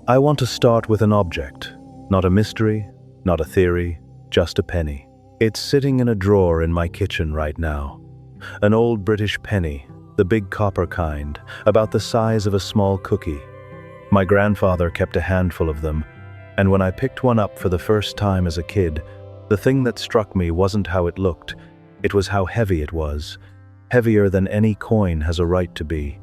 I want to start with an object, not a mystery, not a theory, just a penny. It's sitting in a drawer in my kitchen right now. An old British penny, the big copper kind, about the size of a small cookie. My grandfather kept a handful of them, and when I picked one up for the first time as a kid, the thing that struck me wasn't how it looked, it was how heavy it was. Heavier than any coin has a right to be.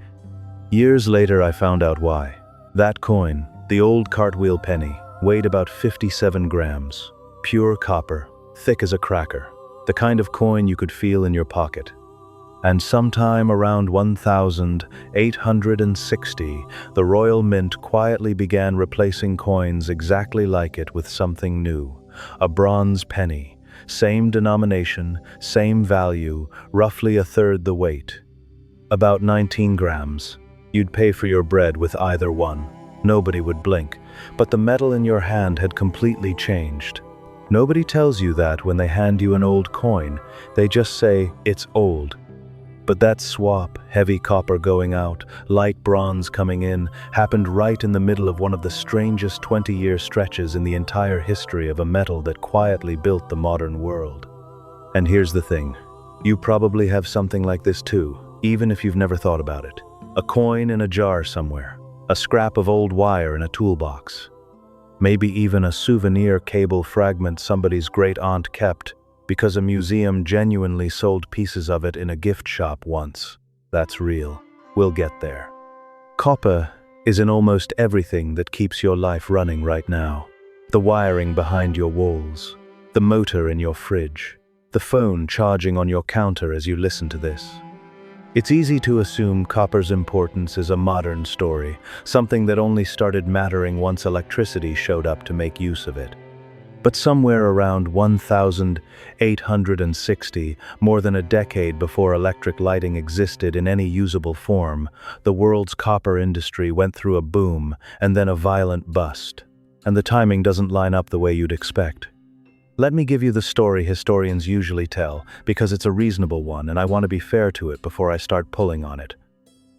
Years later I found out why. That coin, the old cartwheel penny, weighed about 57 grams. Pure copper, thick as a cracker. The kind of coin you could feel in your pocket. And sometime around 1860, the Royal Mint quietly began replacing coins exactly like it with something new. A bronze penny. Same denomination, same value, roughly a third the weight. About 19 grams. You'd pay for your bread with either one. Nobody would blink, but the metal in your hand had completely changed. Nobody tells you that when they hand you an old coin. They just say, it's old. But that swap, heavy copper going out, light bronze coming in, happened right in the middle of one of the strangest 20-year stretches in the entire history of a metal that quietly built the modern world. And here's the thing. You probably have something like this too, even if you've never thought about it. A coin in a jar somewhere. A scrap of old wire in a toolbox. Maybe even a souvenir cable fragment somebody's great-aunt kept, because a museum genuinely sold pieces of it in a gift shop once. That's real. We'll get there. Copper is in almost everything that keeps your life running right now. The wiring behind your walls, the motor in your fridge, the phone charging on your counter as you listen to this. It's easy to assume copper's importance is a modern story, something that only started mattering once electricity showed up to make use of it. But somewhere around 1860, more than a decade before electric lighting existed in any usable form, the world's copper industry went through a boom and then a violent bust. And the timing doesn't line up the way you'd expect. Let me give you the story historians usually tell, because it's a reasonable one and I want to be fair to it before I start pulling on it.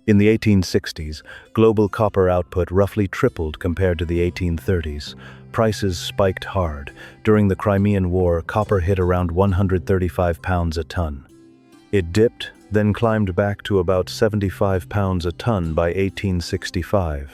In the 1860s, global copper output roughly tripled compared to the 1830s. Prices spiked hard. During the Crimean War, copper hit around 135 pounds a ton. It dipped, then climbed back to about 75 pounds a ton by 1865.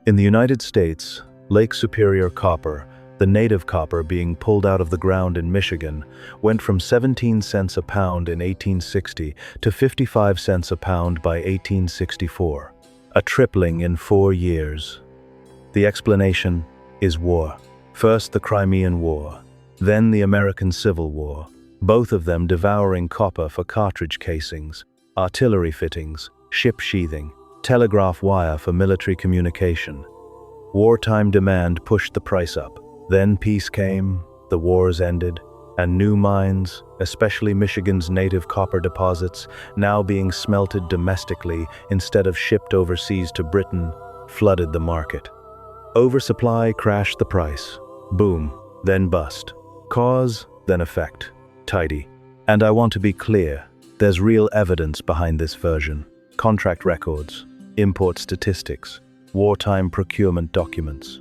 In the United States, Lake Superior copper, the native copper being pulled out of the ground in Michigan, went from 17 cents a pound in 1860 to 55 cents a pound by 1864. A tripling in 4 years. The explanation is war. First the Crimean War, then the American Civil War, both of them devouring copper for cartridge casings, artillery fittings, ship sheathing, telegraph wire for military communication. Wartime demand pushed the price up. Then peace came, the wars ended, and new mines, especially Michigan's native copper deposits, now being smelted domestically instead of shipped overseas to Britain, flooded the market. Oversupply crashed the price. Boom, then bust. Cause, then effect. Tidy. And I want to be clear, there's real evidence behind this version. Contract records, import statistics, wartime procurement documents.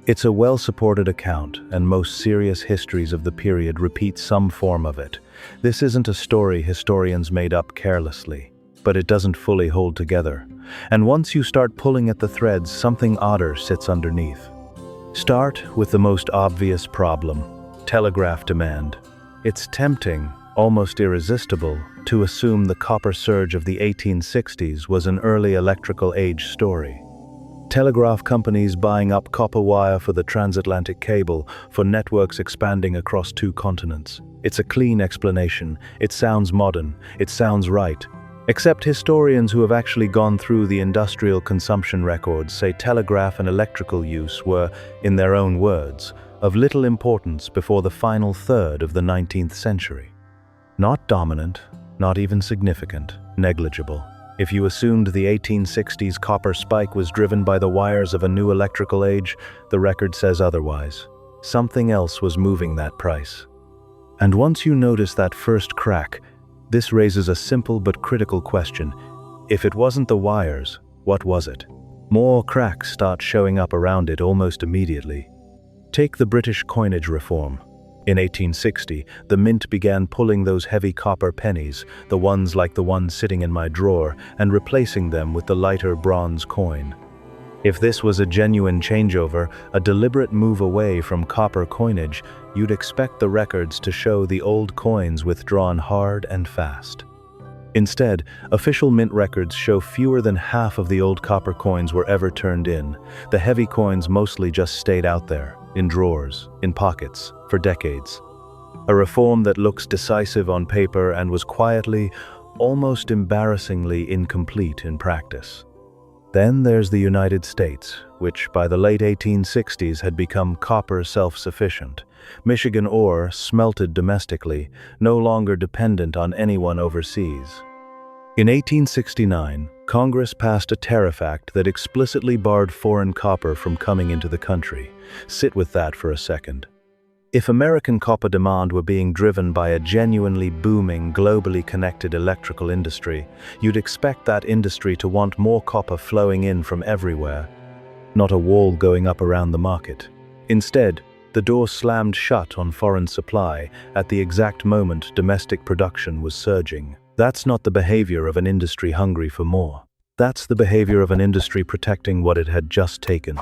It's a well-supported account, and most serious histories of the period repeat some form of it. This isn't a story historians made up carelessly, but it doesn't fully hold together. And once you start pulling at the threads, something odder sits underneath. Start with the most obvious problem, telegraph demand. It's tempting, almost irresistible, to assume the copper surge of the 1860s was an early electrical age story. Telegraph companies buying up copper wire for the transatlantic cable, for networks expanding across 2 continents. It's a clean explanation. It sounds modern. It sounds right. Except historians who have actually gone through the industrial consumption records say telegraph and electrical use were, in their own words, of little importance before the final third of the 19th century. Not dominant, not even significant, negligible. If you assumed the 1860s copper spike was driven by the wires of a new electrical age, the record says otherwise. Something else was moving that price. And once you notice that first crack, this raises a simple but critical question. If it wasn't the wires, what was it? more cracks start showing up around it almost immediately. Take the British coinage reform. In 1860, the mint began pulling those heavy copper pennies, the ones like the one sitting in my drawer, and replacing them with the lighter bronze coin. If this was a genuine changeover, a deliberate move away from copper coinage, you'd expect the records to show the old coins withdrawn hard and fast. Instead, official mint records show fewer than half of the old copper coins were ever turned in. The heavy coins mostly just stayed out there, in drawers, in pockets, for decades. A reform that looks decisive on paper and was quietly, almost embarrassingly incomplete in practice. Then there's the United States, which by the late 1860s had become copper self-sufficient. Michigan ore, smelted domestically, no longer dependent on anyone overseas. In 1869, Congress passed a tariff act that explicitly barred foreign copper from coming into the country. Sit with that for a second. If American copper demand were being driven by a genuinely booming, globally connected electrical industry, you'd expect that industry to want more copper flowing in from everywhere, not a wall going up around the market. Instead, the door slammed shut on foreign supply at the exact moment domestic production was surging. That's not the behavior of an industry hungry for more. That's the behavior of an industry protecting what it had just taken.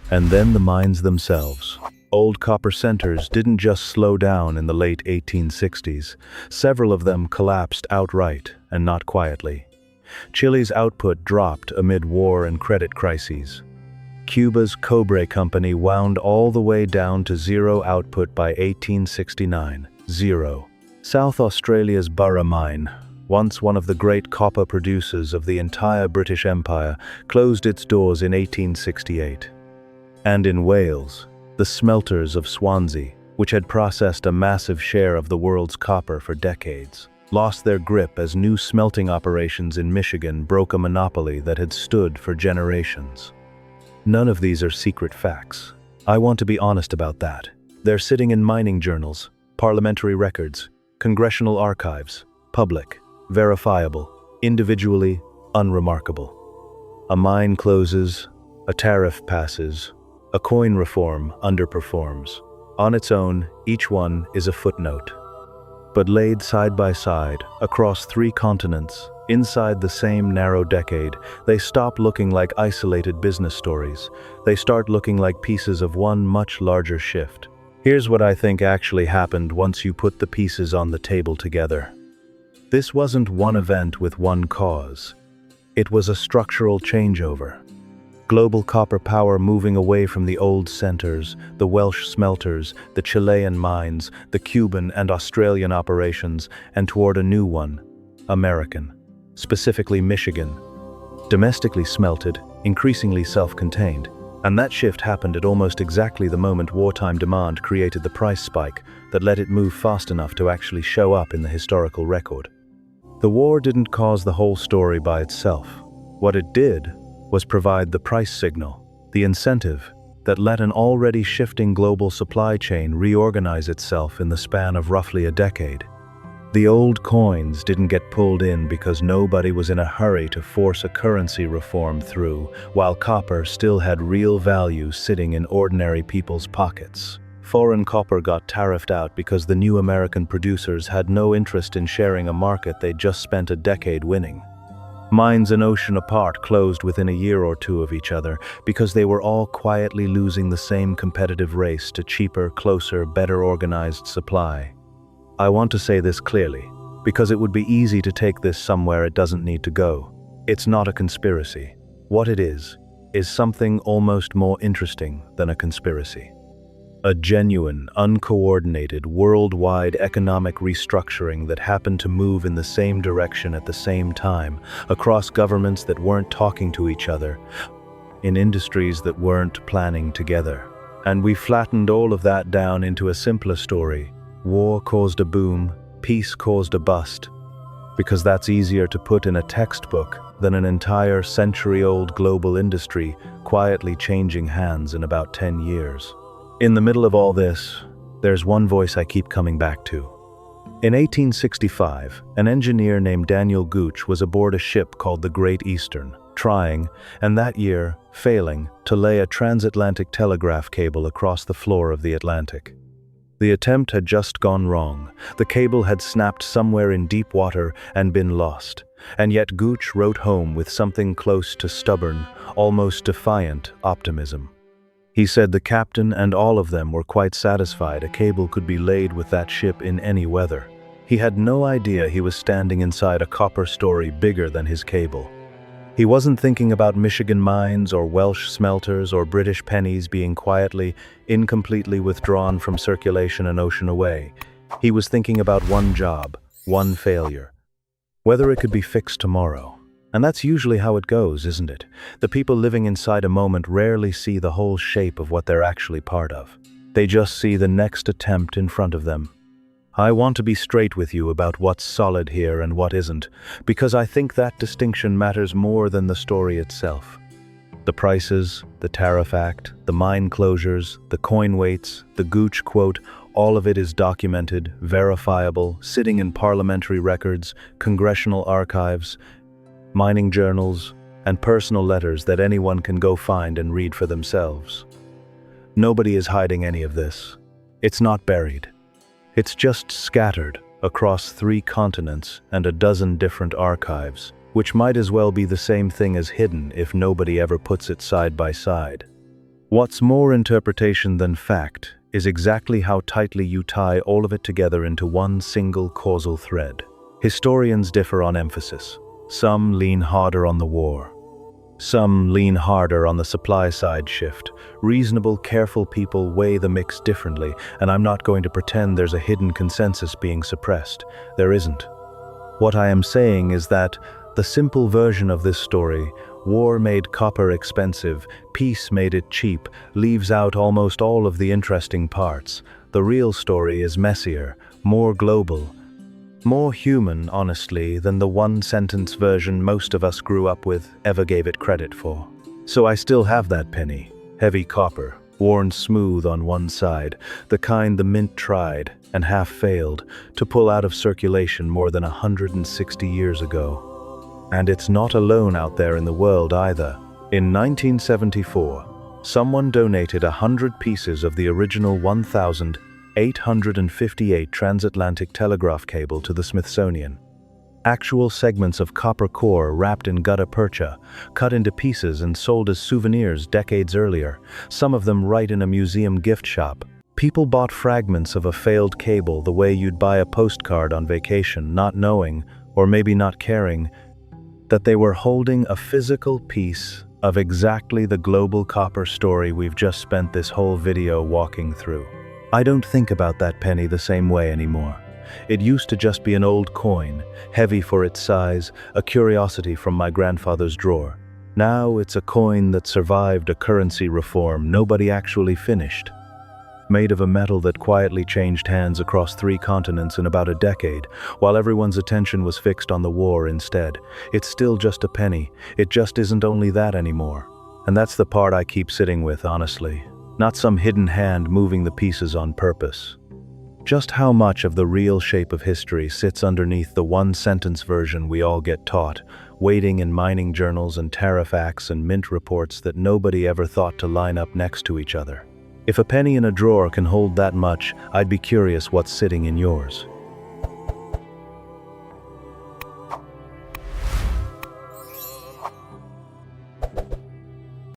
And then the mines themselves. Old copper centers didn't just slow down in the late 1860s. Several of them collapsed outright, and not quietly. Chile's output dropped amid war and credit crises. Cuba's Cobre Company wound all the way down to zero output by 1869. Zero. South Australia's Burra Mine, once one of the great copper producers of the entire British Empire, closed its doors in 1868. And in Wales, the smelters of Swansea, which had processed a massive share of the world's copper for decades, lost their grip as new smelting operations in Michigan broke a monopoly that had stood for generations. None of these are secret facts. I want to be honest about that. They're sitting in mining journals, parliamentary records, congressional archives, public, verifiable, individually unremarkable. A mine closes, a tariff passes, a coin reform underperforms. On its own, each one is a footnote. But laid side by side, across 3 continents, inside the same narrow decade, they stop looking like isolated business stories. They start looking like pieces of one much larger shift. Here's what I think actually happened once you put the pieces on the table together. This wasn't one event with one cause. It was a structural changeover. Global copper power moving away from the old centers, the Welsh smelters, the Chilean mines, the Cuban and Australian operations, and toward a new one, American, specifically Michigan. Domestically smelted, increasingly self-contained. And that shift happened at almost exactly the moment wartime demand created the price spike that let it move fast enough to actually show up in the historical record. The war didn't cause the whole story by itself. What it did was provide the price signal, the incentive that let an already shifting global supply chain reorganize itself in the span of roughly a decade. The old coins didn't get pulled in because nobody was in a hurry to force a currency reform through, while copper still had real value sitting in ordinary people's pockets. Foreign copper got tariffed out because the new American producers had no interest in sharing a market they'd just spent a decade winning. Mines an ocean apart closed within a year or two of each other because they were all quietly losing the same competitive race to cheaper, closer, better organized supply. I want to say this clearly, because it would be easy to take this somewhere it doesn't need to go. It's not a conspiracy. What it is something almost more interesting than a conspiracy. A genuine, uncoordinated, worldwide economic restructuring that happened to move in the same direction at the same time, across governments that weren't talking to each other, in industries that weren't planning together. And we flattened all of that down into a simpler story. War caused a boom, peace caused a bust, because that's easier to put in a textbook than an entire century-old global industry quietly changing hands in about 10 years. In the middle of all this, there's one voice I keep coming back to. In 1865, an engineer named Daniel Gooch was aboard a ship called the Great Eastern, trying, and that year, failing, to lay a transatlantic telegraph cable across the floor of the Atlantic. The attempt had just gone wrong. The cable had snapped somewhere in deep water and been lost. And yet Gooch wrote home with something close to stubborn, almost defiant optimism. He said the captain and all of them were quite satisfied a cable could be laid with that ship in any weather. He had no idea he was standing inside a copper story bigger than his cable. He wasn't thinking about Michigan mines or Welsh smelters or British pennies being quietly, incompletely withdrawn from circulation an ocean away. He was thinking about one job, one failure. Whether it could be fixed tomorrow. And that's usually how it goes, isn't it? The people living inside a moment rarely see the whole shape of what they're actually part of. They just see the next attempt in front of them. I want to be straight with you about what's solid here and what isn't, because I think that distinction matters more than the story itself. The prices, the tariff act, the mine closures, the coin weights, the Gooch quote, all of it is documented, verifiable, sitting in parliamentary records, congressional archives, mining journals, and personal letters that anyone can go find and read for themselves. Nobody is hiding any of this. It's not buried. It's just scattered across 3 continents and a dozen different archives, which might as well be the same thing as hidden if nobody ever puts it side by side. What's more interpretation than fact is exactly how tightly you tie all of it together into one single causal thread. Historians differ on emphasis. Some lean harder on the war. Some lean harder on the supply side shift. Reasonable, careful people weigh the mix differently, and I'm not going to pretend there's a hidden consensus being suppressed. There isn't. What I am saying is that the simple version of this story, war made copper expensive, peace made it cheap, leaves out almost all of the interesting parts. The real story is messier, more global, more human, honestly, than the one-sentence version most of us grew up with ever gave it credit for. So I still have that penny, heavy copper, worn smooth on one side, the kind the mint tried, and half failed, to pull out of circulation more than 160 years ago. And it's not alone out there in the world either. In 1974, someone donated 100 pieces of the original 1,858 transatlantic telegraph cable to the Smithsonian. Actual segments of copper core wrapped in gutta percha, cut into pieces and sold as souvenirs decades earlier, some of them right in a museum gift shop. People bought fragments of a failed cable the way you'd buy a postcard on vacation, not knowing, or maybe not caring, that they were holding a physical piece of exactly the global copper story we've just spent this whole video walking through. I don't think about that penny the same way anymore. It used to just be an old coin, heavy for its size, a curiosity from my grandfather's drawer. Now it's a coin that survived a currency reform nobody actually finished. Made of a metal that quietly changed hands across 3 continents in about a decade, while everyone's attention was fixed on the war instead. It's still just a penny. It just isn't only that anymore. And that's the part I keep sitting with, honestly. Not some hidden hand moving the pieces on purpose. Just how much of the real shape of history sits underneath the one-sentence version we all get taught, waiting in mining journals and tariff acts and mint reports that nobody ever thought to line up next to each other. If a penny in a drawer can hold that much, I'd be curious what's sitting in yours.